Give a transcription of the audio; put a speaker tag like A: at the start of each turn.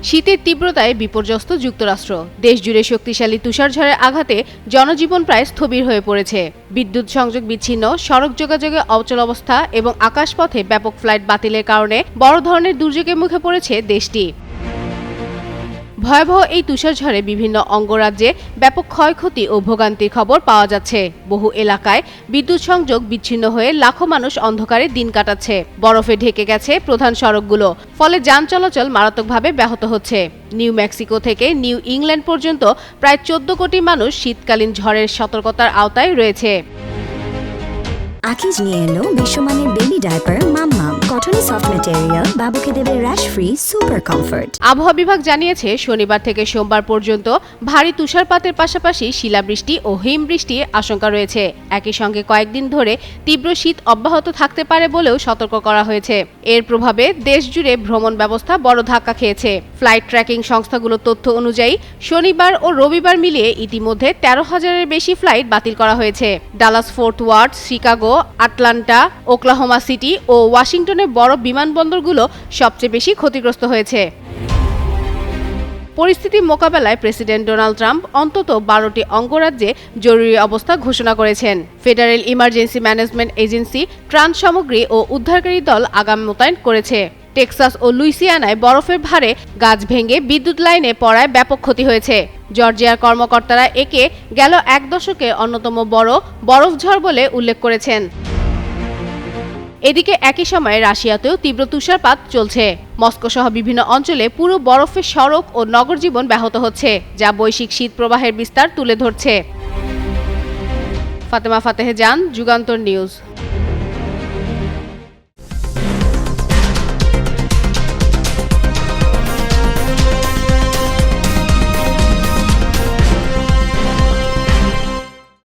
A: শীতের তীব্রতায় বিপর্যস্ত যুক্তরাষ্ট্র। দেশজুড়ে শক্তিশালী তুষারঝড়ের আঘাতে জনজীবন প্রায় স্থবির হয়ে পড়েছে। বিদ্যুৎ সংযোগ বিচ্ছিন্ন, সড়ক যোগাযোগে অচল অবস্থা এবং আকাশপথে ব্যাপক ফ্লাইট বাতিলের কারণে বড় ধরনের দুর্যোগের মুখে পড়েছে দেশটি। ভয়াবহ এই তুষারঝড়ে বিভিন্ন অঙ্গরাজ্যে ব্যাপক ক্ষয়ক্ষতি ও ভোগান্তির খবর পাওয়া যাচ্ছে। বহু এলাকায় বিদ্যুৎ সংযোগ বিচ্ছিন্ন হয়ে লাখো মানুষ অন্ধকারে দিন কাটাচ্ছে। বরফে ঢেকে গেছে প্রধান সড়কগুলো, ফলে যান চলাচল মারাত্মকভাবে ব্যাহত হচ্ছে। নিউ মেক্সিকো থেকে নিউ ইংল্যান্ড পর্যন্ত প্রায় 14 কোটি মানুষ শীতকালীন ঝড়ের সতর্কতার আওতায় রয়েছে।
B: আকিজ নিয়ে এলো বিশ্বমানের বেবি ডায়াপার মাম্মাম। কটনি সফট ম্যাটেরিয়াল, বাবুকে দেবে র্যাশ ফ্রি সুপার কমফর্ট।
A: আবহাওয়া বিভাগ জানিয়েছে শনিবার থেকে সোমবার পর্যন্ত ভারী তুষারপাতের পাশাপাশি শিলাবৃষ্টি ও হিমবৃষ্টির আশঙ্কা রয়েছে। একই সঙ্গে কয়েকদিন ধরে তীব্র শীত অব্যাহত থাকতে পারে বলেও সতর্ক করা হয়েছে। এর প্রভাবে দেশজুড়ে ভ্রমণ ব্যবস্থা বড় ধাক্কা খেয়েছে। ফ্লাইট ট্র্যাকিং সংস্থাগুলোর তথ্য অনুযায়ী শনিবার ও রবিবার মিলিয়ে ইতিমধ্যে 13,000-এর বেশি ফ্লাইট বাতিল করা হয়েছে। Dallas Fort Worth, Chicago, Atlanta, Oklahoma City ও ওয়াশিংটনের বড় বিমানবন্দরগুলো সবচেয়ে বেশি ক্ষতিগ্রস্ত হয়েছে। পরিস্থিতি মোকাবেলায় প্রেসিডেন্ট ডোনাল্ড ট্রাম্প অন্তত 12টি অঙ্গরাজ্যে জরুরি অবস্থা ঘোষণা করেছেন। ফেডারেল ইমার্জেন্সি ম্যানেজমেন্ট এজেন্সি ত্রাণ সামগ্রী ও উদ্ধারকারী দল আগাম মোতায়েন করেছে। টেক্সাস ও লুইসিয়ানায় বরফের ভারে গাছ ভেঙে বিদ্যুৎ লাইনে পড়ায় ব্যাপক ক্ষতি হয়েছে। জর্জিয়ার কর্মকর্তারা একে গেল এক দশকে অন্যতম বড় বরফঝড় বলে উল্লেখ করেছেন। এদিকে একই সময়ে রাশিয়াতেও তীব্র তুষারপাত চলছে। মস্কো সহ বিভিন্ন অঞ্চলে পুরো বরফের সড়ক ও নগর জীবন ব্যাহত হচ্ছে, যা বৈশ্বিক শীত প্রবাহের বিস্তার তুলে ধরছে। ফাতেমা ফাতেহে জান, যুগান্তর নিউজ।